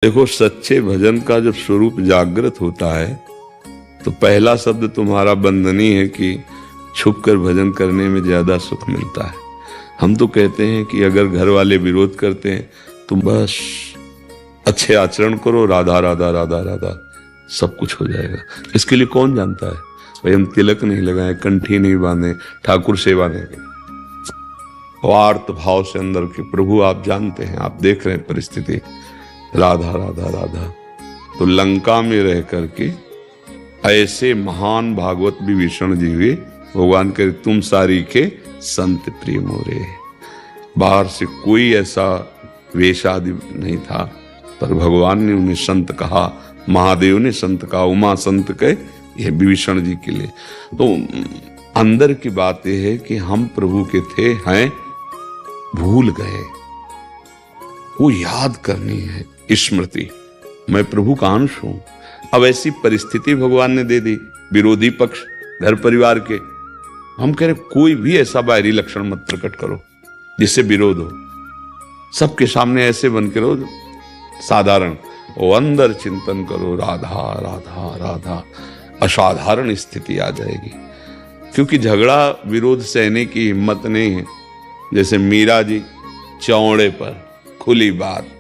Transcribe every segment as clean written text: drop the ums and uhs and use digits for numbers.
देखो, सच्चे भजन का जब स्वरूप जागृत होता है तो पहला शब्द तुम्हारा बंदनी है कि छुप कर भजन करने में ज्यादा सुख मिलता है। हम तो कहते हैं कि अगर घर वाले विरोध करते हैं तुम बस अच्छे आचरण करो, राधा राधा राधा राधा, सब कुछ हो जाएगा। इसके लिए कौन जानता है भाई, हम तिलक नहीं लगाए, कंठी नहीं बांधे, ठाकुर सेवा नहीं करें, आर्त भाव से अंदर के प्रभु आप जानते हैं, आप देख रहे हैं परिस्थिति, राधा राधा राधा। तो लंका में रह करके ऐसे महान भागवत विभीषण जी हुए, भगवान करे तुम सारी के संत प्रिय मोरे। बाहर से कोई ऐसा वेश आदि नहीं था, पर भगवान ने उन्हें संत कहा, महादेव ने संत कहा, उमा संत कहे, यह विभीषण जी के लिए। तो अंदर की बात यह है कि हम प्रभु के थे, हैं, भूल गए, वो याद करनी है स्मृति, मैं प्रभु का अंश हूं। अब ऐसी परिस्थिति भगवान ने दे दी, विरोधी पक्ष घर परिवार के, हम कह रहे कोई भी ऐसा बाहरी लक्षण मत प्रकट करो जिससे विरोध हो, सबके सामने ऐसे बन के रहो साधारण, और अंदर चिंतन करो राधा राधा राधा, असाधारण स्थिति आ जाएगी। क्योंकि झगड़ा विरोध सहने की हिम्मत नहीं है। जैसे मीरा जी चौड़े पर खुली बात,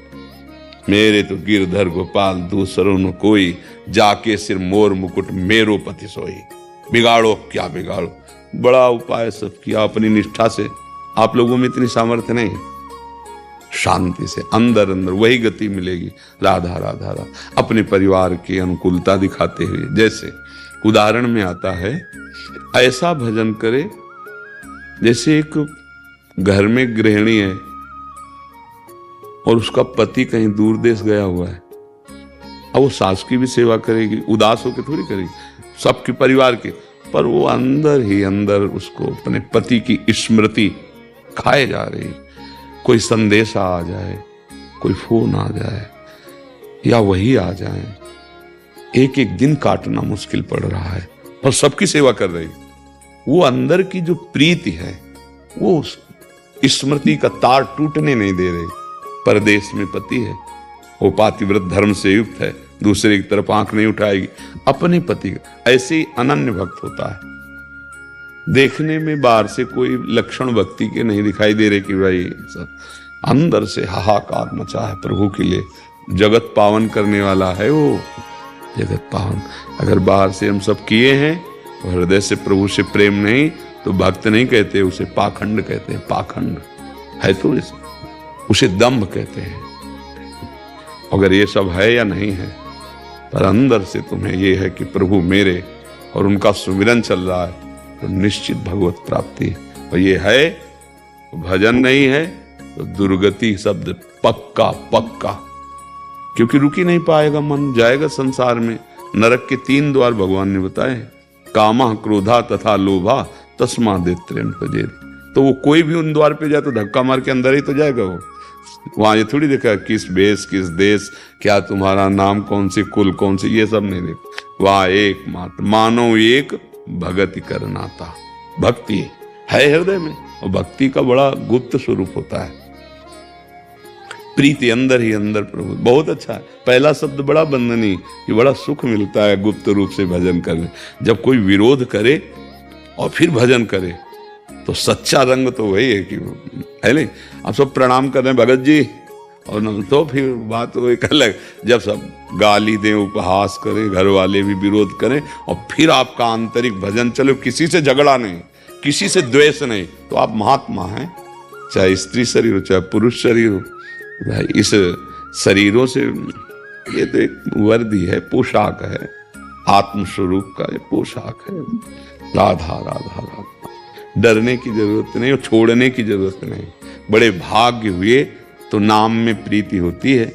मेरे तो गिरधर गोपाल दूसरों न कोई, जाके सिर मोर मुकुट मेरो पति सोई। बिगाड़ो क्या बिगाड़ो, बड़ा उपाय सब किया अपनी निष्ठा से, आप लोगों में इतनी सामर्थ्य नहीं है। शांति से अंदर अंदर वही गति मिलेगी, राधा राधा राधा, अपने परिवार की अनुकूलता दिखाते हुए। जैसे उदाहरण में आता है, ऐसा भजन करे जैसे एक घर में गृहिणी है और उसका पति कहीं दूर देश गया हुआ है। अब वो सास की भी सेवा करेगी, उदास होकर थोड़ी करेगी, सबके परिवार के, पर वो अंदर ही अंदर उसको अपने पति की स्मृति खाए जा रही। कोई संदेशा आ जाए, कोई फोन आ जाए, या वही आ जाए, एक एक दिन काटना मुश्किल पड़ रहा है और सबकी सेवा कर रही। वो अंदर की जो प्रीति है वो स्मृति का तार टूटने नहीं दे रही। परदेश में पति है, वो पातिव्रत धर्म से युक्त है, दूसरे की तरफ आंख नहीं उठाएगी, अपने पति का। ऐसे ही अनन्य भक्त होता है। देखने में बाहर से कोई लक्षण भक्ति के नहीं दिखाई दे रहे कि भाई सब अंदर से हाहाकार मचा है प्रभु के लिए, जगत पावन करने वाला है वो, जगत पावन। अगर बाहर से हम सब किए हैं और हृदय से प्रभु से प्रेम नहीं, तो भक्त नहीं कहते, उसे पाखंड कहते हैं। पाखंड है तो उसे दंभ कहते हैं। अगर ये सब है या नहीं है, पर अंदर से तुम्हें ये है कि प्रभु मेरे, और उनका सुमिरन चल रहा है, तो निश्चित भगवत प्राप्ति। और ये है, भजन नहीं है तो दुर्गति शब्द पक्का पक्का, क्योंकि रुक ही नहीं पाएगा, मन जाएगा संसार में। नरक के 3 द्वार भगवान ने बताए, कामा क्रोधा तथा लोभा तस्मा देत्रेन पजेरी। तो वो कोई भी उन द्वार पे जाए तो धक्का मार के अंदर ही तो जाएगा वो। वहां ये थोड़ी देखा किस बेस किस देश, क्या तुम्हारा नाम, कौन सी कुल, कौन सी, ये सब नहीं देखा। वहां एक मात्र मानो एक भगति करनाता, भक्ति है हृदय में, और भक्ति का बड़ा गुप्त स्वरूप होता है, प्रीति अंदर ही अंदर प्रभु। बहुत अच्छा है। पहला शब्द बड़ा बंधनी, ये बड़ा सुख मिलता है गुप्त रूप से भजन करने। जब कोई विरोध करे और फिर भजन करे तो सच्चा रंग तो वही है कि है नहीं। आप सब प्रणाम कर रहे हैं भगत जी, और न तो फिर बात वो एक अलग, जब सब गाली दें, उपहास करें, घर वाले भी विरोध करें, और फिर आपका आंतरिक भजन चले, किसी से झगड़ा नहीं, किसी से द्वेष नहीं, तो आप महात्मा हैं। चाहे स्त्री शरीर हो चाहे पुरुष शरीर हो, भाई इस शरीरों से, ये तो एक वर्दी है, पोशाक है, आत्मस्वरूप का ये पोशाक है। राधा राधा राधा, डरने की जरूरत नहीं और छोड़ने की जरूरत नहीं। बड़े भाग्य हुए तो नाम में प्रीति होती है,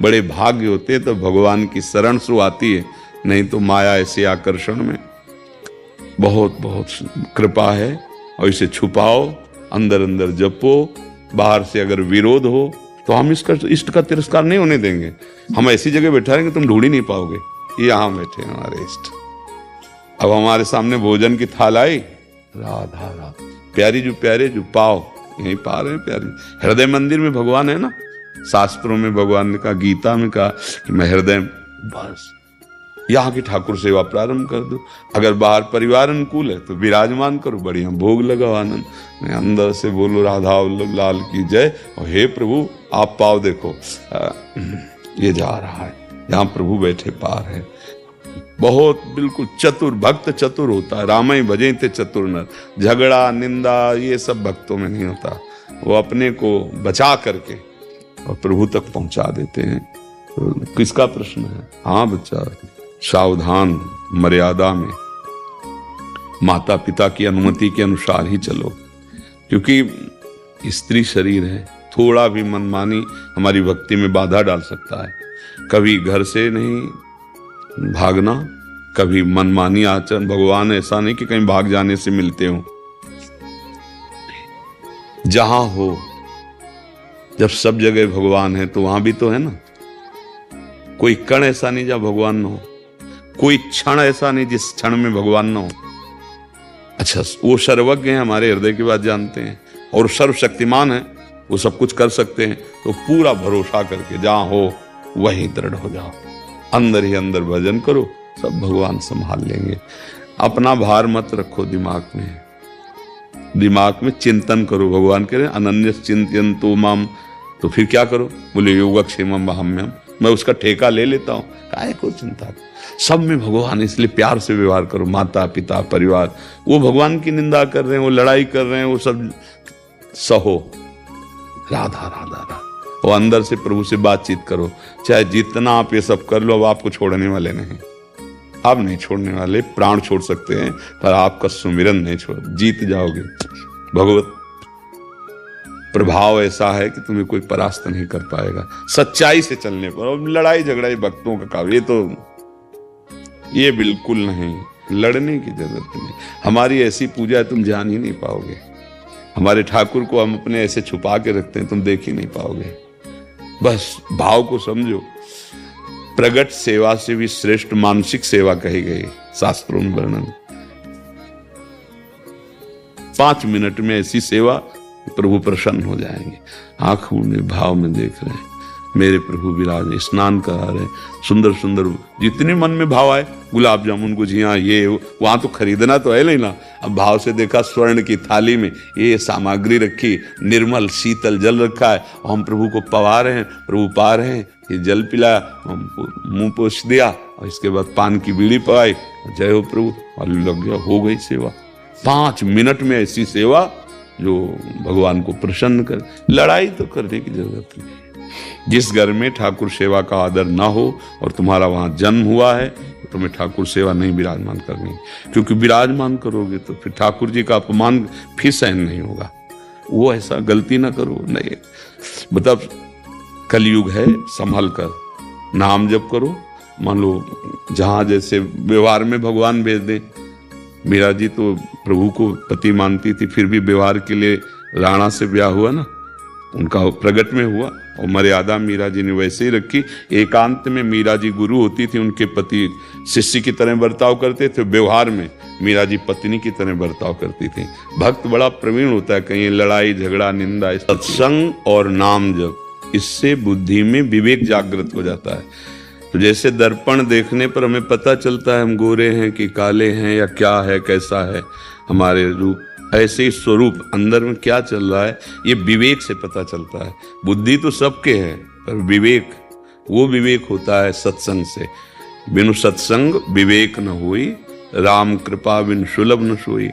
बड़े भाग्य होते तो भगवान की शरण सु आती है, नहीं तो माया ऐसे आकर्षण में। बहुत बहुत कृपा है, और इसे छुपाओ, अंदर अंदर जपो। बाहर से अगर विरोध हो तो हम इसका इष्ट का तिरस्कार नहीं होने देंगे। हम ऐसी जगह बैठाएंगे तुम ढूंढ ही नहीं पाओगे, यहाँ बैठे हमारे इष्ट। अब हमारे सामने भोजन की थाल आई, राधा राधा, प्यारी जो प्यारे जो पाओ, यहीं पा रहे हैं प्यारी। हृदय मंदिर में भगवान है ना, शास्त्रों में भगवान ने कहा, गीता में कहा कि मैं हृदय, बस यहाँ की ठाकुर सेवा प्रारंभ कर दो। अगर बाहर परिवार अनुकूल है तो विराजमान करो, बढ़िया भोग लगाओ, आनंद में अंदर से बोलो राधा वल्लभ लाल की जय, और हे प्रभु आप पाव देखो ये जा रहा है, यहाँ प्रभु बैठे पार है। बहुत बिल्कुल चतुर भक्त चतुर होता है, रामई भजे थे चतुर नर। झगड़ा निंदा ये सब भक्तों में नहीं होता, वो अपने को बचा करके और प्रभु तक पहुंचा देते हैं। तो किसका प्रश्न है? हाँ बच्चा, सावधान, मर्यादा में, माता पिता की अनुमति के अनुसार ही चलो, क्योंकि स्त्री शरीर है, थोड़ा भी मनमानी हमारी भक्ति में बाधा डाल सकता है। कभी घर से नहीं भागना, कभी मनमानी आचरण। भगवान ऐसा नहीं कि कहीं भाग जाने से मिलते हो, जहां हो, जब सब जगह भगवान है तो वहां भी तो है ना। कोई कण ऐसा नहीं जहां भगवान न हो, कोई क्षण ऐसा नहीं जिस क्षण में भगवान न हो। अच्छा, वो सर्वज्ञ हैं, हमारे हृदय की बात जानते हैं, और सर्वशक्तिमान है, वो सब कुछ कर सकते हैं। तो पूरा भरोसा करके जहां हो वहीं दृढ़ हो जाओ, अंदर ही अंदर भजन करो, सब भगवान संभाल लेंगे। अपना भार मत रखो दिमाग में, दिमाग में चिंतन करो। भगवान कह रहे हैं अनन्य चिंतयन्तो माम, तो फिर क्या करो? बोले योगक्षेमम वहाम्यहम्, मैं उसका ठेका ले लेता हूँ, काहे को चिंता। सब में भगवान, इसलिए प्यार से व्यवहार करो। माता पिता परिवार, वो भगवान की निंदा कर रहे हैं, वो लड़ाई कर रहे हैं, वो सब सहो, राधा राधा राधा, और अंदर से प्रभु से बातचीत करो। चाहे जितना आप ये सब कर लो, अब आपको छोड़ने वाले नहीं, आप नहीं छोड़ने वाले। प्राण छोड़ सकते हैं पर आपका सुमिरन नहीं छोड़, जीत जाओगे। भगवत प्रभाव ऐसा है कि तुम्हें कोई परास्त नहीं कर पाएगा सच्चाई से चलने पर। और लड़ाई झगड़ाई भक्तों का काम, ये बिल्कुल नहीं, लड़ने की जरूरत नहीं। हमारी ऐसी पूजा है तुम जान ही नहीं पाओगे। हमारे ठाकुर को हम अपने ऐसे छुपा के रखते हैं, तुम देख ही नहीं पाओगे। बस भाव को समझो। प्रगट सेवा से भी श्रेष्ठ मानसिक सेवा कही गई शास्त्रों में वर्णन। 5 मिनट में ऐसी सेवा, प्रभु प्रसन्न हो जाएंगे। आंखों में भाव में देख रहे हैं मेरे प्रभु विराज, स्नान करा रहे, सुंदर सुंदर जितने मन में भाव आए, गुलाब जामुन गुजिया ये वहां तो खरीदना तो है नहीं ना। अब भाव से देखा, स्वर्ण की थाली में ये सामग्री रखी, निर्मल शीतल जल रखा है, हम प्रभु को पवा रहे हैं, प्रभु पा रहे हैं। ये जल पिलाया, मुंह पोछ दिया, और इसके बाद पान की बीड़ी पवाई, जय हो प्रभु, और लग गया, हो गई सेवा। 5 मिनट में ऐसी सेवा जो भगवान को प्रसन्न कर। लड़ाई तो करने की जरूरत नहीं। जिस घर में ठाकुर सेवा का आदर ना हो और तुम्हारा वहां जन्म हुआ है, तो तुम्हें ठाकुर सेवा नहीं विराजमान करनी, क्योंकि विराजमान करोगे तो फिर ठाकुर जी का अपमान फिर सहन नहीं होगा। वो ऐसा गलती ना करो। नहीं, मतलब कलयुग है, संभल कर नाम जप करो। मान लो जहां जैसे व्यवहार में भगवान भेज दे। मीरा जी तो प्रभु को पति मानती थी, फिर भी व्यवहार के लिए राणा से ब्याह हुआ ना, उनका प्रगट में हुआ, और मर्यादा मीरा जी ने वैसे ही रखी। एकांत में मीरा जी गुरु होती थी, उनके पति शिष्य की तरह बर्ताव करते थे। व्यवहार में मीरा जी पत्नी की तरह बर्ताव करती थी। भक्त बड़ा प्रवीण होता है, कहीं लड़ाई झगड़ा निंदा। सत्संग और नाम जप, इससे बुद्धि में विवेक जागृत हो जाता है। तो जैसे दर्पण देखने पर हमें पता चलता है हम गोरे हैं कि काले हैं, या क्या है, कैसा है हमारे रूप, ऐसे ही स्वरूप अंदर में क्या चल रहा है, ये विवेक से पता चलता है। बुद्धि तो सबके है, पर विवेक, वो विवेक होता है सत्संग से। बिनु सत्संग विवेक न होई, राम कृपा बिन सुलभ न सोई।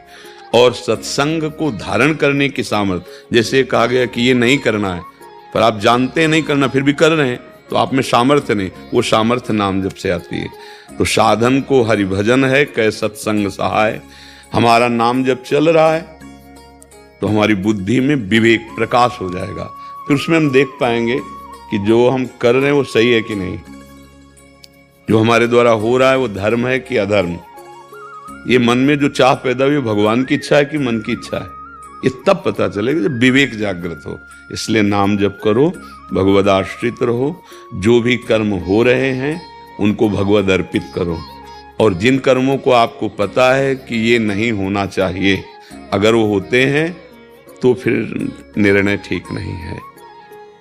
और सत्संग को धारण करने की सामर्थ्य, जैसे कहा गया कि ये नहीं करना है, पर आप जानते हैं नहीं करना, फिर भी कर रहे हैं, तो आप में सामर्थ्य नहीं, वो सामर्थ्य नाम जप से आती है। तो साधन को हरिभजन है, कै सत्संग सहाय। हमारा नाम जब चल रहा है तो हमारी बुद्धि में विवेक प्रकाश हो जाएगा। फिर उसमें हम देख पाएंगे कि जो हम कर रहे हैं वो सही है कि नहीं, जो हमारे द्वारा हो रहा है वो धर्म है कि अधर्म। ये मन में जो चाह पैदा हुई, भगवान की इच्छा है कि मन की इच्छा है, ये तब पता चलेगा जब विवेक जागृत हो। इसलिए नाम जप करो, भगवद आश्रित रहो। जो भी कर्म हो रहे हैं उनको भगवद अर्पित करो, और जिन कर्मों को आपको पता है कि ये नहीं होना चाहिए, अगर वो होते हैं तो फिर निर्णय ठीक नहीं है।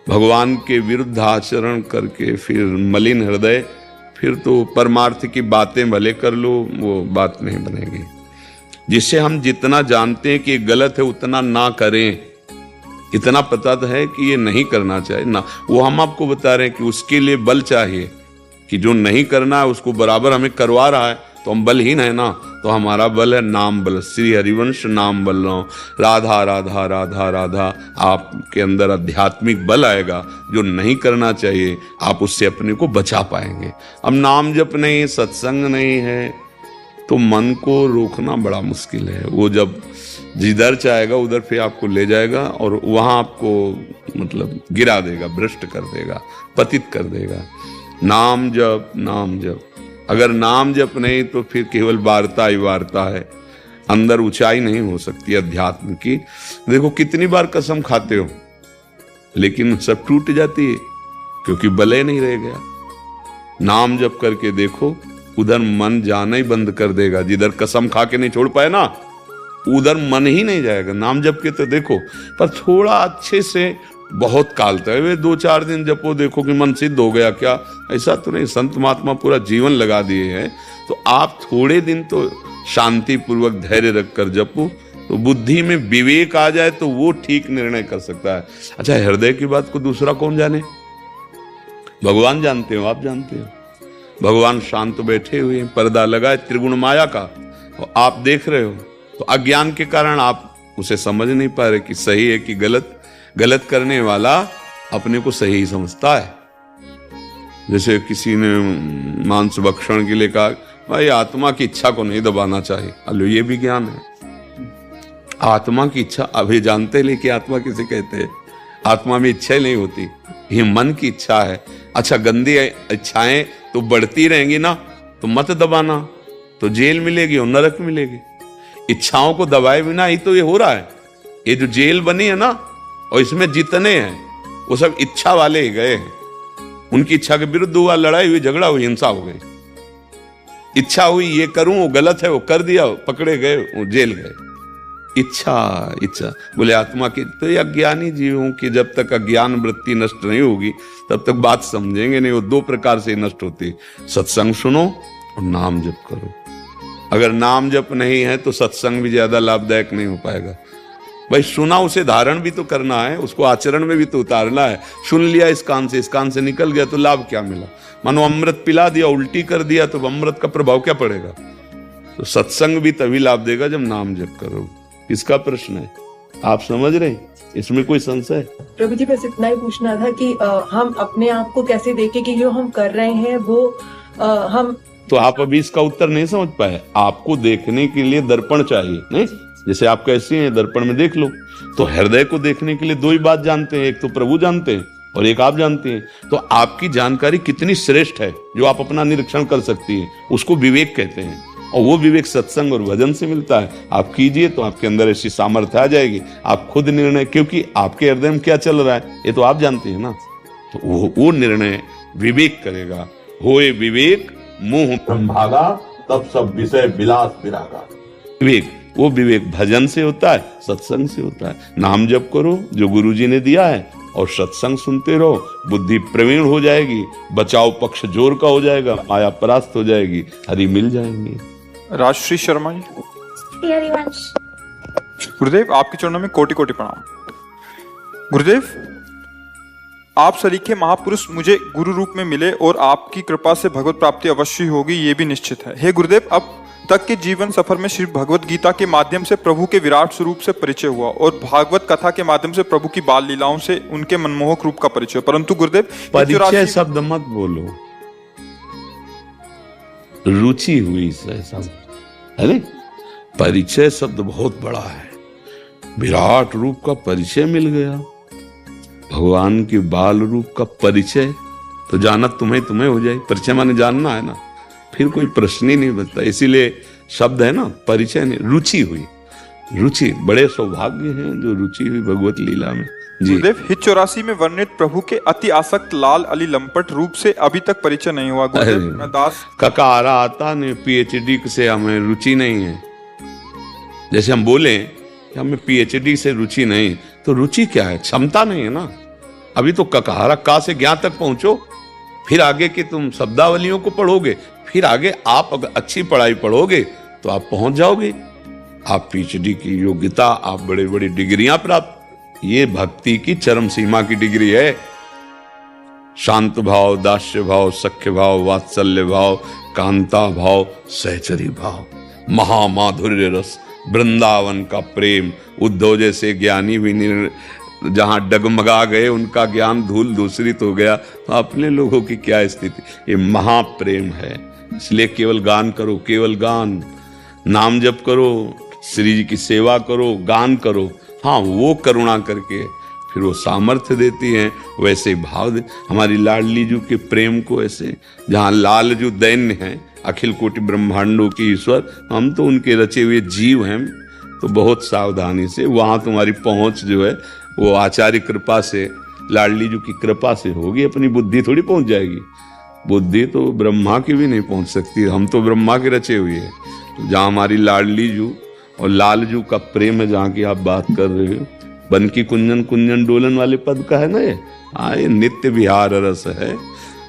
भगवान के विरुद्ध आचरण करके फिर मलिन हृदय, फिर तो परमार्थ की बातें भले कर लो, वो बात नहीं बनेगी। जिससे हम जितना जानते हैं कि ये गलत है उतना ना करें। इतना पता तो है कि ये नहीं करना चाहिए ना, वो हम आपको बता रहे हैं कि उसके लिए बल चाहिए, कि जो नहीं करना है उसको बराबर हमें करवा रहा है, तो हम बलहीन है ना। तो हमारा बल है नाम बल। श्री हरिवंश नाम बल लो, राधा राधा राधा राधा, आपके अंदर आध्यात्मिक बल आएगा। जो नहीं करना चाहिए आप उससे अपने को बचा पाएंगे। अब नाम जप नहीं, सत्संग नहीं है, तो मन को रोकना बड़ा मुश्किल है। वो जब जिधर चाहेगा उधर फिर आपको ले जाएगा और वहां आपको मतलब गिरा देगा, भ्रष्ट कर देगा, पतित कर देगा। नाम जप, नाम जप। अगर नाम जप नहीं तो फिर केवल वार्ता ही वार्ता है, अंदर ऊंचाई नहीं हो सकती अध्यात्म की। देखो कितनी बार कसम खाते हो लेकिन सब टूट जाती है, क्योंकि बलय नहीं रह गया। नाम जप करके देखो, उधर मन जाना ही बंद कर देगा। जिधर कसम खा के नहीं छोड़ पाए ना, उधर मन ही नहीं जाएगा। नाम जप के तो देखो, पर थोड़ा अच्छे से बहुत काल तक, वे 2-4 दिन जपो, देखो कि मन सिद्ध हो गया क्या, ऐसा तो नहीं। संत महात्मा पूरा जीवन लगा दिए हैं। तो आप थोड़े दिन तो शांति पूर्वक धैर्य रखकर जपो, तो बुद्धि में विवेक आ जाए तो वो ठीक निर्णय कर सकता है। अच्छा, हृदय की बात को दूसरा कौन जाने? भगवान जानते हो, आप जानते हो। भगवान शांत बैठे हुए हैं, पर्दा लगा है त्रिगुण माया का, और आप देख रहे हो। तो अज्ञान के कारण आप उसे समझ नहीं पा रहे कि सही है कि गलत। गलत करने वाला अपने को सही समझता है। जैसे किसी ने मांस भक्षण के लिए कहा, भाई आत्मा की इच्छा को नहीं दबाना चाहिए। अलो, ये भी ज्ञान है। आत्मा की इच्छा अभी जानते ले कि आत्मा किसे कहते हैं। आत्मा में इच्छा ही नहीं होती, ये मन की इच्छा है। अच्छा, गंदी इच्छाएं तो बढ़ती रहेंगी ना, तो मत दबाना, तो जेल मिलेगी और नरक मिलेगी। इच्छाओं को दबाए बिना ही तो ये हो रहा है। ये जो जेल बनी है ना, और इसमें जितने हैं वो सब इच्छा वाले ही गए हैं। उनकी इच्छा के विरुद्ध हुआ, लड़ाई हुई, झगड़ा हुई, हिंसा हो गई। इच्छा हुई ये करूं, वो गलत है, वो कर दिया, पकड़े गए, वो जेल गए। इच्छा बोले आत्मा की। तो ये अज्ञानी जीवों की जब तक अज्ञान वृत्ति नष्ट नहीं होगी तब तक बात समझेंगे नहीं। वो 2 प्रकार से नष्ट होती, सत्संग सुनो और नाम जप करो। अगर नाम जप नहीं है तो सत्संग भी ज्यादा लाभदायक नहीं हो पाएगा। भाई सुना, उसे धारण भी तो करना है, उसको आचरण में भी तो उतारना है। सुन लिया इस कान से निकल गया तो लाभ क्या मिला? मानो अमृत पिला दिया, उल्टी कर दिया, तो अमृत का प्रभाव क्या पड़ेगा? तो सत्संग भी तभी लाभ देगा जब नाम जप करो। किसका प्रश्न है, आप समझ रहे हैं? इसमें कोई संशय? प्रभु जी, बस इतना ही पूछना था कि हम अपने आप को कैसे देखें कि जो हम कर रहे हैं वो हम। तो आप अभी इसका उत्तर नहीं समझ पाए। आपको देखने के लिए दर्पण चाहिए, नहीं? जैसे आप कैसे हैं, दर्पण में देख लो। तो हृदय को देखने के लिए 2 ही बात जानते हैं, एक तो प्रभु जानते हैं और एक आप जानते हैं। तो आपकी जानकारी कितनी श्रेष्ठ है जो आप अपना निरीक्षण कर सकती है, उसको विवेक कहते हैं। और वो विवेक सत्संग और भजन से मिलता है। आप कीजिए तो आपके अंदर ऐसी सामर्थ्य आ जाएगी, आप खुद निर्णय, क्योंकि आपके हृदय में क्या चल रहा है ये तो आप जानते हैं ना। तो वो निर्णय विवेक करेगा। होए विवेक मोह ब्रह्मभागा, तब सब विषय विलास विरागा। विवेक, वो विवेक भजन से होता है, सत्संग से होता है। नाम जप करो जो गुरुजी ने दिया है, और सत्संग सुनते रहो, बुद्धि प्रवीण हो जाएगी, बचाव पक्ष जोर का हो जाएगा, माया परास्त हो जाएगी, हरि मिल जाएंगे। राजश्री शर्मा जी। गुरुदेव, आपके चरणों में कोटि कोटि प्रणाम। गुरुदेव, आप सरीखे महापुरुष मुझे गुरु रूप में मिले और आपकी कृपा से भगवत प्राप्ति अवश्य होगी, ये भी निश्चित है। हे गुरुदेव, अब तक के जीवन सफर में श्री भगवत गीता के माध्यम से प्रभु के विराट स्वरूप से परिचय हुआ और भागवत कथा के माध्यम से प्रभु की बाल लीलाओं से उनके मनमोहक रूप का परिचय। परंतु गुरुदेव, परिचय शब्द मत बोलो, रुचि हुई है। परिचय शब्द बहुत बड़ा है। विराट रूप का परिचय मिल गया, भगवान के बाल रूप का परिचय, तो जाना तुम्हें हो जाए। परिचय माने जानना है ना, फिर कोई प्रश्न ही नहीं बचता। इसीलिए शब्द है ना, परिचय नहीं, रुचि हुई। रुचि, बड़े सौभाग्य हैं जो रुचि हुई भगवत लीला में। गुरुदेव, हित 84 में वर्णित प्रभु के अति आसक्त लाल अली लंपट रूप से अभी तक परिचय नहीं हुआ। गुरुदेव, मैं दास ककारा आता नहीं, PhD से हमें रुचि नहीं है। जैसे हम बोले कि हमें PhD से रुचि नहीं, तो रुचि क्या है? क्षमता नहीं है ना। अभी तो ककहारा का से ज्ञा तक पहुंचो, फिर आगे की तुम शब्दावलियों को पढ़ोगे, फिर आगे आप अगर अच्छी पढ़ाई पढ़ोगे तो आप पहुंच जाओगे। आप पीएचडी की योग्यता, आप बड़े बड़ी डिग्रियां प्राप्त, ये भक्ति की चरम सीमा की डिग्री है। शांत भाव, दास्य भाव, सख्य भाव, वात्सल्य भाव, कांता भाव, सहचरी भाव, महामाधुर्य रस, वृंदावन का प्रेम। उद्धव जैसे ज्ञानी भी जहां डगमगा गए, उनका ज्ञान धूल दूसरित हो गया, तो अपने लोगों की क्या स्थिति। ये महाप्रेम है, इसलिए केवल गान करो, केवल गान, नाम जप करो, श्री जी की सेवा करो, गान करो। हाँ, वो करुणा करके फिर वो सामर्थ्य देती हैं। वैसे भाव दे हमारी लाडली जू के प्रेम को, ऐसे जहाँ लाल जू दैन्य हैं, अखिल कोटि ब्रह्मांडों की ईश्वर, हम तो उनके रचे हुए जीव हैं। तो बहुत सावधानी से वहाँ तुम्हारी पहुँच जो है वो आचार्य कृपा से, लाडली जू की कृपा से होगी। अपनी बुद्धि थोड़ी पहुँच जाएगी, बुद्धि तो ब्रह्मा की भी नहीं पहुँच सकती, हम तो ब्रह्मा के रचे हुए हैं। तो जहाँ हमारी लाडली जू और लाल जू का प्रेम है, जहाँ की आप बात कर रहे हो, बन की कुंजन कुंजन डोलन वाले पद का है ना ये। हाँ, ये नित्य विहार रस है।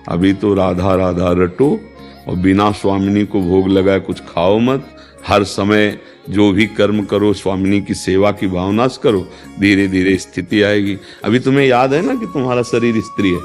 अभी तो राधा राधा रटो और बिना स्वामिनी को भोग लगाए कुछ खाओ मत। हर समय जो भी कर्म करो स्वामिनी की सेवा की भावना से करो, धीरे धीरे स्थिति आएगी। अभी तुम्हें याद है ना कि तुम्हारा शरीर स्त्री है,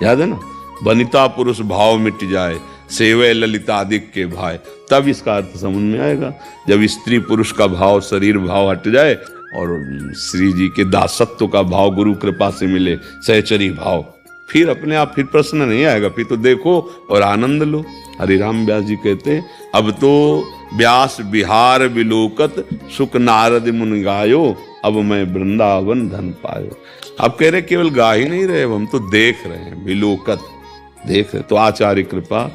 याद है ना। वनिता पुरुष भाव मिट जाए, सेवे ललितादिक के भाई, तब इसका अर्थ समझ में आएगा। जब स्त्री पुरुष का भाव, शरीर भाव हट जाए और श्री जी के दासत्व का भाव गुरु कृपा से मिले, सहचरी भाव, फिर अपने आप फिर प्रश्न नहीं आएगा, फिर तो देखो और आनंद लो। हरिराम व्यास जी कहते हैं, अब तो व्यास बिहार विलोकत सुख नारद मुनि गायो, अब मैं वृंदावन धन पायो। अब कह रहे केवल गा ही नहीं रहे, हम तो देख रहे हैं, विलोकत देख रहे। तो आचार्य कृपा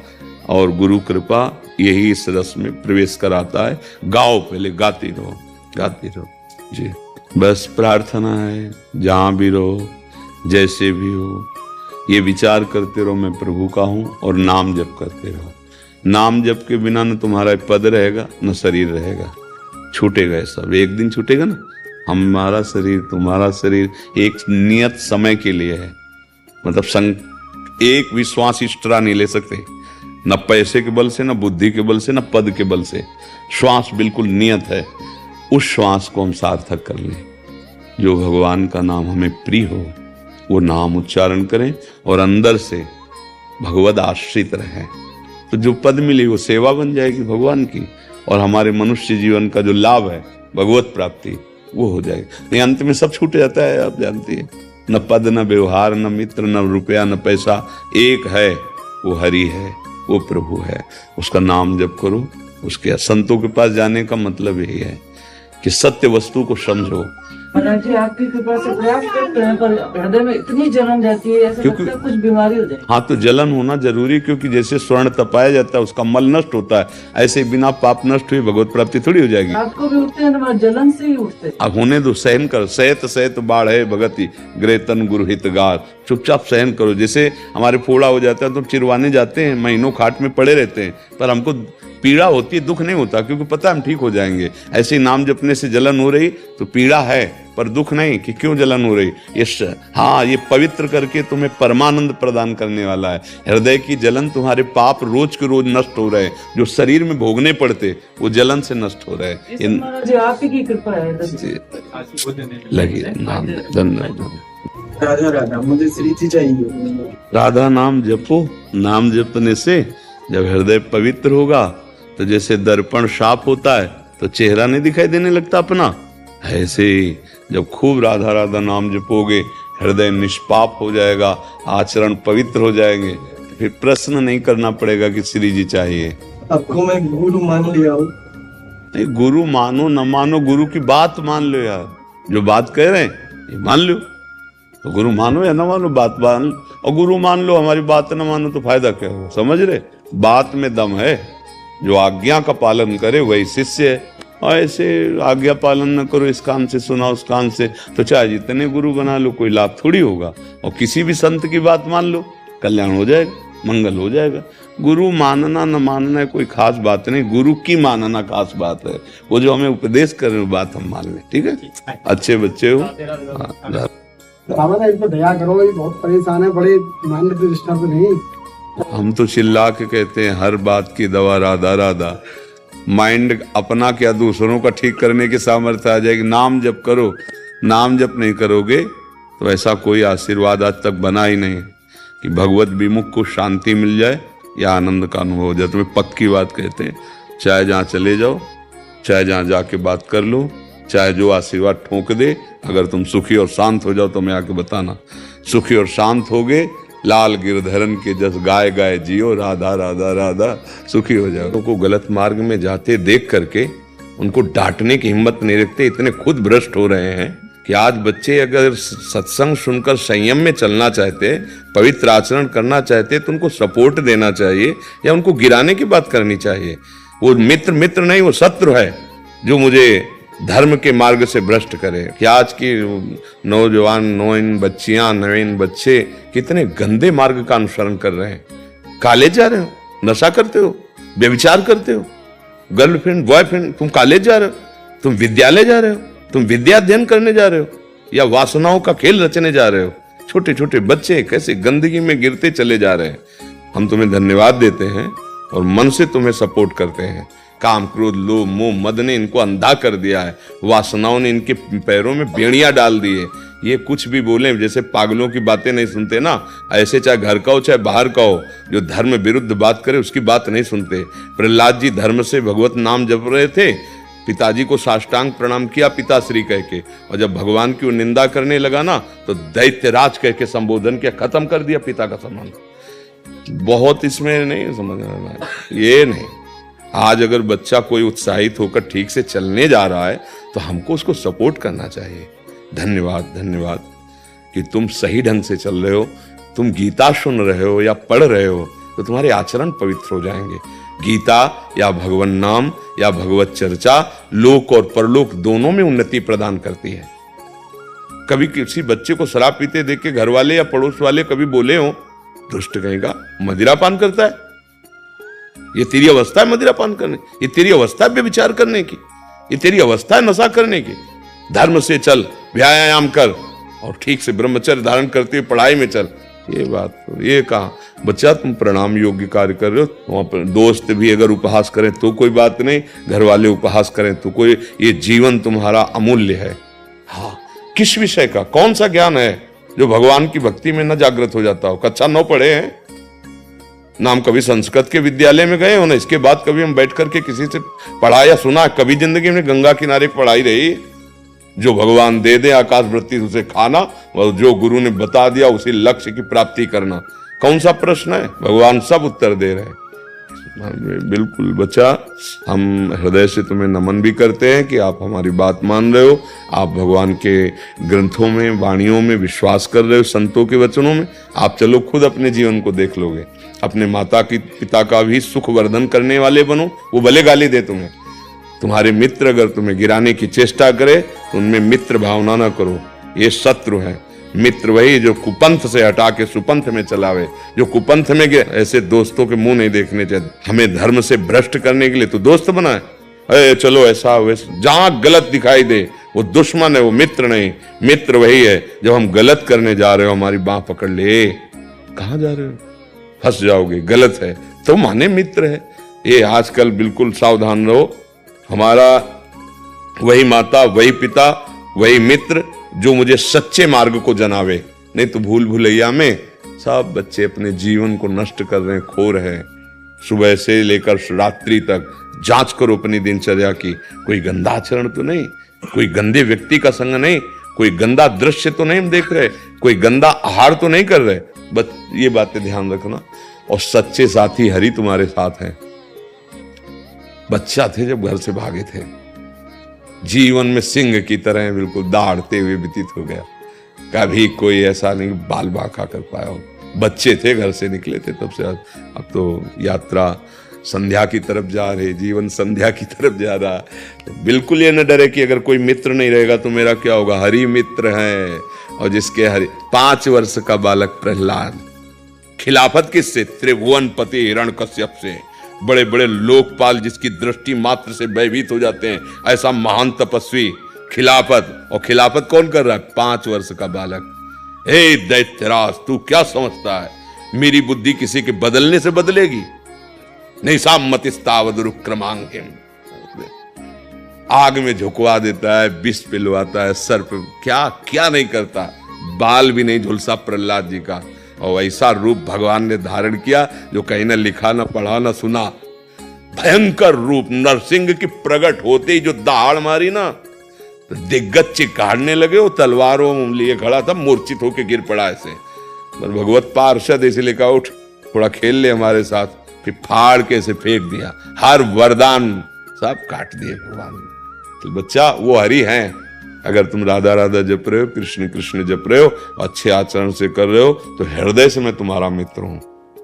और गुरु कृपा यही इस रस में प्रवेश कराता है। गाओ, पहले गाती रहो, गाती रहो जी। बस प्रार्थना है, जहां भी रहो, जैसे भी हो, ये विचार करते रहो मैं प्रभु का हूं, और नाम जप करते रहो। नाम जप के बिना न तुम्हारा पद रहेगा न शरीर रहेगा, छूटेगा ये सब, एक दिन छूटेगा ना। हमारा शरीर, तुम्हारा शरीर एक नियत समय के लिए है, मतलब एक भी श्वास एक्स्ट्रा नहीं ले सकते, न पैसे के बल से, न बुद्धि के बल से, न पद के बल से। श्वास बिल्कुल नियत है, उस श्वास को हम सार्थक कर लें। जो भगवान का नाम हमें प्रिय हो वो नाम उच्चारण करें और अंदर से भगवद आश्रित रहें, तो जो पद मिली वो सेवा बन जाएगी भगवान की, और हमारे मनुष्य जीवन का जो लाभ है भगवत प्राप्ति वो हो जाएगी। नहीं, अंत में सब छूट जाता है, आप जानती है, न पद, न व्यवहार, न मित्र, न रुपया, न पैसा, एक है, वो हरि है, वो प्रभु है। उसका नाम जप करो। उसके संतों के पास जाने का मतलब यही है कि सत्य वस्तु को समझो। महाराज जी, आपकी कृपा से प्रयास करते हैं, पर हृदय में इतनी जलन रहती है, ऐसा लगता है कुछ बीमारी हो जाए। हाँ, तो जलन होना जरूरी, क्योंकि जैसे स्वर्ण तपाया जाता है उसका मल नष्ट होता है, ऐसे बिना पाप नष्ट हुए भगवत प्राप्ति थोड़ी हो जाएगी। रात को भी उठते हैं तो जलन से ही उठते हैं। अब होने दो, सहन कर। सहत सहत बाढ़ है भगति, ग्रेतन गुरु हितगार। चुपचाप सहन करो। जैसे हमारे फोड़ा हो जाता है तो चिरवाने जाते हैं, महीनों खाट में पड़े रहते हैं, पर हमको पीड़ा होती है, दुख नहीं होता, क्योंकि पता है हम ठीक हो जाएंगे। ऐसे नाम जपने से जलन हो रही तो पीड़ा है, पर दुख नहीं कि क्यों जलन हो रही। ये पवित्र करके तुम्हें परमानंद प्रदान करने वाला है। हृदय की जलन, तुम्हारे पाप रोज के रोज नष्ट हो रहे, जो शरीर में भोगने पड़ते वो जलन से नष्ट हो रहे। आप ही की कृपा है। लगी धन्यवाद। राधा राधा, मुझे श्री जी चाहिए। राधा नाम जपो। नाम जपने से जब हृदय पवित्र होगा तो जैसे दर्पण साफ होता है तो चेहरा नहीं दिखाई देने लगता अपना, ऐसे ही जब खूब राधा राधा नाम जपोगे हृदय निष्पाप हो जाएगा, आचरण पवित्र हो जाएंगे, तो फिर प्रश्न नहीं करना पड़ेगा कि श्री जी चाहिए। आपको मैं गुरु मान लिया हूँ। नहीं, गुरु मानो न मानो, गुरु की बात मान लो यार। जो बात कह रहे हैं ये मान लो, तो गुरु मानो या न मानो, बात मान लो। और गुरु मान लो, हमारी बात न मानो तो फायदा क्या होगा। समझ रहे, बात में दम है। जो आज्ञा का पालन करे वही शिष्य है, और ऐसे आज्ञा पालन न करो, इस कान से सुना उस कान से, तो चाहे जितने गुरु बना लो कोई लाभ थोड़ी होगा। और किसी भी संत की बात मान लो, कल्याण हो जाएगा, मंगल हो जाएगा। गुरु मानना न मानना कोई खास बात नहीं, गुरु की मानना खास बात है। वो जो हमें उपदेश कर रहे हो बात हम मान लें, ठीक है। अच्छे बच्चे हो। बाबा ना इन पर दया करो, ये बहुत परेशान है, बड़े माइंड डिस्टर्ब नहीं। हम तो चिल्ला के कहते हैं हर बात की दवा राधा राधा। माइंड अपना क्या दूसरों का ठीक करने की सामर्थ्य आ जाएगी। नाम जप करो, नाम जप नहीं करोगे तो ऐसा कोई आशीर्वाद आज तक बना ही नहीं कि भगवत विमुख को शांति मिल जाए या आनंद का अनुभव हो जाए। तुम्हें पक्की बात कहते हैं, चाहे जहाँ चले जाओ, चाहे जहाँ जाके बात कर लो, चाहे जो आशीर्वाद ठोक दे, अगर तुम सुखी और शांत हो जाओ तो मैं आके बताना, सुखी और शांत होगे, लाल गिरधरन के जस गाय गाय जियो, राधा राधा राधा, सुखी हो जाओ। उनको गलत मार्ग में जाते देख करके उनको डांटने की हिम्मत नहीं रखते, इतने खुद भ्रष्ट हो रहे हैं कि आज बच्चे अगर सत्संग सुनकर संयम में चलना चाहते, पवित्र आचरण करना चाहते, तो उनको सपोर्ट देना चाहिए या उनको गिराने की बात करनी चाहिए। वो मित्र नहीं, वो शत्रु है जो मुझे धर्म के मार्ग से भ्रष्ट करे। कि आज की नौजवान नौइन बच्चियां, नवीन बच्चे कितने गंदे मार्ग का अनुसरण कर रहे हैं। कॉलेज जा रहे हो, नशा करते हो, व्यभिचार करते हो, गर्लफ्रेंड बॉयफ्रेंड, तुम कॉलेज जा रहे हो, तुम विद्यालय जा रहे हो, तुम विद्या अध्ययन करने जा रहे हो या वासनाओं का खेल रचने जा रहे हो। छोटे छोटे बच्चे कैसे गंदगी में गिरते चले जा रहे हैं। हम तुम्हें धन्यवाद देते हैं और मन से तुम्हें सपोर्ट करते हैं। काम क्रोध लोभ मोह मद ने इनको अंधा कर दिया है, वासनाओं ने इनके पैरों में बेड़ियां डाल दी है। ये कुछ भी बोले, जैसे पागलों की बातें नहीं सुनते ना, ऐसे चाहे घर का हो चाहे बाहर का हो, जो धर्म विरुद्ध बात करे उसकी बात नहीं सुनते। प्रहलाद जी धर्म से भगवत नाम जप रहे थे, पिताजी को साष्टांग प्रणाम किया पिताश्री कह के, और जब भगवान की वो निंदा करने लगा ना तो दैत्यराज कह के संबोधन किया, खत्म कर दिया पिता का सम्मान। बहुत इसमें नहीं समझना, ये नहीं। आज अगर बच्चा कोई उत्साहित होकर ठीक से चलने जा रहा है तो हमको उसको सपोर्ट करना चाहिए। धन्यवाद धन्यवाद कि तुम सही ढंग से चल रहे हो, तुम गीता सुन रहे हो या पढ़ रहे हो तो तुम्हारे आचरण पवित्र हो जाएंगे। गीता या भगवान नाम या भगवत चर्चा लोक और परलोक दोनों में उन्नति प्रदान करती है। कभी किसी बच्चे को शराब पीते देख के घर वाले या पड़ोस वाले कभी बोले हो, दुष्ट कहेगा मदिरा पान करता है, ये तेरी अवस्था है मदिरा पान करने, ये तेरी अवस्था है व्यभिचार करने की, ये तेरी अवस्था है नशा करने की। धर्म से चल, व्यायाम कर और ठीक से ब्रह्मचर्य धारण करते हुए पढ़ाई में चल। ये बात, ये कहा बच्चा तुम प्रणाम योग्य कार्य कर रहे हो, वहां पर दोस्त भी अगर उपहास करें तो कोई बात नहीं, घर वाले उपहास करें तो कोई, ये जीवन तुम्हारा अमूल्य है। हाँ, किस विषय का कौन सा ज्ञान है जो भगवान की भक्ति में न जागृत हो जाता हो। कक्षा 9 पढ़े हैं ना, हम कभी संस्कृत के विद्यालय में गए हो ना, इसके बाद कभी हम बैठ करके किसी से पढ़ा या सुना, कभी जिंदगी में गंगा किनारे पढ़ाई रही। जो भगवान दे दे आकाश वृत्ति उसे खाना, और जो गुरु ने बता दिया उसी लक्ष्य की प्राप्ति करना। कौन सा प्रश्न है, भगवान सब उत्तर दे रहे हैं। बिल्कुल बच्चा, हम हृदय से तुम्हें नमन भी करते हैं कि आप हमारी बात मान रहे हो, आप भगवान के ग्रंथों में वाणियों में विश्वास कर रहे हो, संतों के वचनों में। आप चलो खुद अपने जीवन को देख लोगे, अपने माता की पिता का भी सुख वर्धन करने वाले बनो। वो भले गाली दे तुम्हें, तुम्हारे मित्र अगर तुम्हें गिराने की चेष्टा करे तो उनमें मित्र भावना ना करो, ये शत्रु है। मित्र वही जो कुपंथ से हटा के सुपंथ में चलावे, जो कुपंथ में गए, ऐसे दोस्तों के मुंह नहीं देखने चाहिए। हमें धर्म से भ्रष्ट करने के लिए तो दोस्त बनाए, अरे चलो ऐसा वैसा, जहां गलत दिखाई दे वो दुश्मन है, वो मित्र नहीं। मित्र वही है जब हम गलत करने जा रहे हो हमारी बाह पकड़ ले, कहां जा रहे हो, फंस जाओगे, गलत है तो माने मित्र है। ये आजकल बिल्कुल सावधान रहो। हमारा वही माता, वही पिता, वही मित्र जो मुझे सच्चे मार्ग को जनावे, नहीं तो भूल भुलैया में सब बच्चे अपने जीवन को नष्ट कर रहे हैं, खो रहे हैं। सुबह से लेकर रात्रि तक जांच करो अपनी दिनचर्या की, कोई गंदा आचरण तो नहीं, कोई गंदे व्यक्ति का संग नहीं, कोई गंदा दृश्य तो नहीं हम देख रहे, कोई गंदा आहार तो नहीं कर रहे। बस ये बातें ध्यान रखना। और सच्चे साथी हरि तुम्हारे साथ हैं। बच्चा थे जब घर से भागे थे, जीवन में सिंह की तरह बिल्कुल दहाड़ते हुए व्यतीत हो गया। कभी कोई ऐसा नहीं बाल बांका कर पाया हो। बच्चे थे, घर से निकले थे तब से। अब तो यात्रा संध्या की तरफ जा रही, जीवन संध्या की तरफ जा रहा। तो बिल्कुल ये न डरे कि अगर कोई मित्र नहीं रहेगा तो मेरा क्या होगा। हरि मित्र है, और जिसके हरि 5 वर्ष का बालक प्रहलाद, खिलाफत किससे, त्रिभुवन पति हिरण्यकश्यप से, बड़े बड़े लोकपाल जिसकी दृष्टि मात्र से भयभीत हो जाते हैं, ऐसा महान तपस्वी खिलाफत। और खिलाफत कौन कर रहा है, 5 वर्ष का बालक। हे दैत्यराज, तू क्या समझता है मेरी बुद्धि किसी के बदलने से बदलेगी? नहीं सामतिस्तावदुरुक्रमांगिम, आग में झुकवा देता है, विष पिलवाता है, सर पे क्या क्या नहीं करता, बाल भी नहीं झुलसा प्रहलाद जी का। और ऐसा रूप भगवान ने धारण किया जो कहीं ना लिखा ना पढ़ा ना सुना। भयंकर रूप, नरसिंह की प्रकट होते ही जो दहाड़ मारी ना, तो दिग्गज चिकाड़ने लगे, वो तलवारों लिए खड़ा था, मूर्छित होके गिर पड़ा ऐसे। पर भगवत पार्षद इसलिए कहा उठ थोड़ा खेल ले हमारे साथ, फिर फाड़ के ऐसे फेंक दिया, हर वरदान सब काट दिए भगवान ने। तो बच्चा वो हरि हैं, अगर तुम राधा राधा जप रहे हो, कृष्ण कृष्ण जप रहे हो, अच्छे आचरण से कर रहे हो, तो हृदय से मैं तुम्हारा मित्र हूं।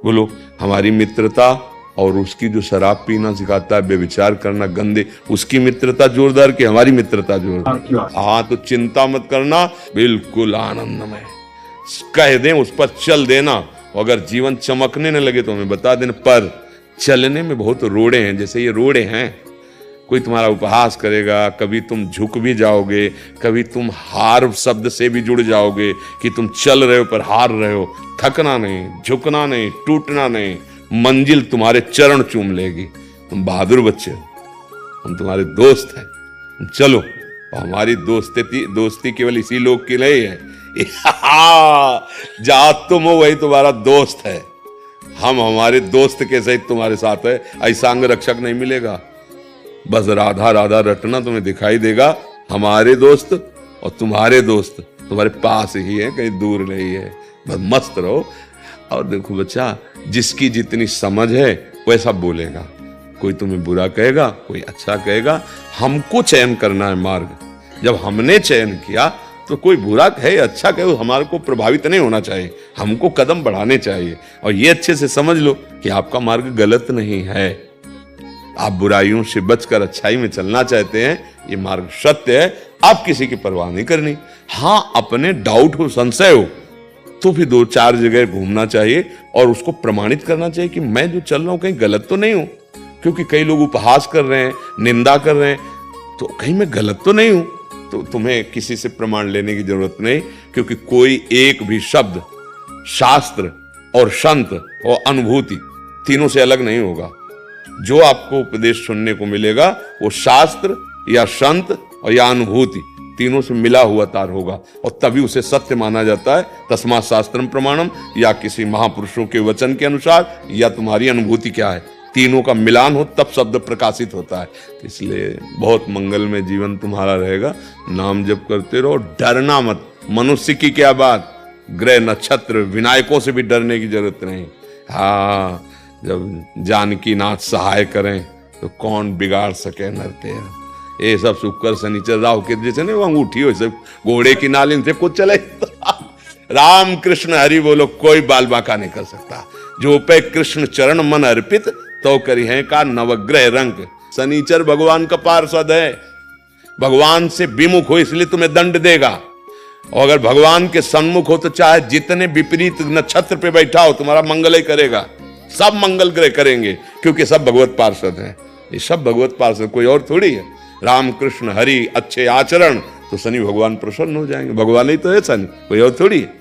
बोलो हमारी मित्रता और उसकी जो शराब पीना सिखाता है, बेविचार करना गंदे, उसकी मित्रता जोरदार कि हमारी मित्रता जोरदार? हाँ, तो चिंता मत करना, बिल्कुल आनंदमय। कह दें उस पर चल देना, अगर जीवन चमकने न लगे तो हमें बता देना। पर चलने में बहुत रोड़े हैं, जैसे ये रोड़े हैं, कोई तुम्हारा उपहास करेगा, कभी तुम झुक भी जाओगे, कभी तुम हार शब्द से भी जुड़ जाओगे कि तुम चल रहे हो पर हार रहे हो। थकना नहीं, झुकना नहीं, टूटना नहीं, मंजिल तुम्हारे चरण चूम लेगी। तुम बहादुर बच्चे हो, हम तुम्हारे दोस्त हैं, तुम चलो। और हमारी दोस्ती केवल इसी लोग की नहीं है, जहां तुम हो वही तुम्हारा दोस्त है। हम हमारे दोस्त के सहित तुम्हारे साथ है, ऐसा अंग रक्षक नहीं मिलेगा। बस राधा राधा रटना तुम्हें दिखाई देगा। हमारे दोस्त और तुम्हारे दोस्त तुम्हारे पास ही है, कहीं दूर नहीं है। बस मस्त रहो। और देखो बच्चा, जिसकी जितनी समझ है वैसा बोलेगा। कोई तुम्हें बुरा कहेगा, कोई अच्छा कहेगा। हमको चयन करना है मार्ग। जब हमने चयन किया तो कोई बुरा कहे अच्छा कहे, हमारे को प्रभावित नहीं होना चाहिए, हमको कदम बढ़ाने चाहिए। और ये अच्छे से समझ लो कि आपका मार्ग गलत नहीं है। आप बुराइयों से बचकर अच्छाई में चलना चाहते हैं, ये मार्ग सत्य है। आप किसी की परवाह नहीं करनी। हाँ, अपने डाउट हो, संशय हो, तो फिर 2-4 जगह घूमना चाहिए और उसको प्रमाणित करना चाहिए कि मैं जो चल रहा हूं कहीं गलत तो नहीं हूं। क्योंकि कई लोग उपहास कर रहे हैं, निंदा कर रहे हैं, तो कहीं मैं गलत तो नहीं हूं। तो तुम्हें किसी से प्रमाण लेने की जरूरत नहीं, क्योंकि कोई एक भी शब्द शास्त्र और संत और अनुभूति तीनों से अलग नहीं होगा। जो आपको उपदेश सुनने को मिलेगा वो शास्त्र या संत और या अनुभूति तीनों से मिला हुआ तार होगा, और तभी उसे सत्य माना जाता है। तस्मात् शास्त्रम प्रमाणम, या किसी महापुरुषों के वचन के अनुसार, या तुम्हारी अनुभूति क्या है, तीनों का मिलान हो तब शब्द प्रकाशित होता है। इसलिए बहुत मंगलमय जीवन तुम्हारा रहेगा। नाम जप करते रहो, डरना मत। मनुष्य की क्या बात, ग्रह नक्षत्र विनायकों से भी डरने की जरूरत नहीं। हाँ, जब जानकी नाथ सहाय करें तो कौन बिगाड़ सके नरते। ये सब शुक्र शनिचर राहु के जैसे नहीं, वो अंगूठी हो सब घोड़े की नालिन से कुछ चले। राम कृष्ण हरि बोलो, कोई बाल बांका नहीं कर सकता। जो पे कृष्ण चरण मन अर्पित, तो करी है का नवग्रह रंग। शनिचर भगवान का पार्षद है, भगवान से विमुख हो इसलिए तुम्हें दंड देगा। और अगर भगवान के सन्मुख हो तो चाहे जितने विपरीत नक्षत्र पे बैठा हो, तुम्हारा मंगल ही करेगा। सब मंगल ग्रह करेंगे, क्योंकि सब भगवत पार्षद हैं। ये सब भगवत पार्षद, कोई और थोड़ी है। राम कृष्ण हरि अच्छे आचरण, तो शनि भगवान प्रसन्न हो जाएंगे। भगवान ही तो है शनि, कोई और थोड़ी है।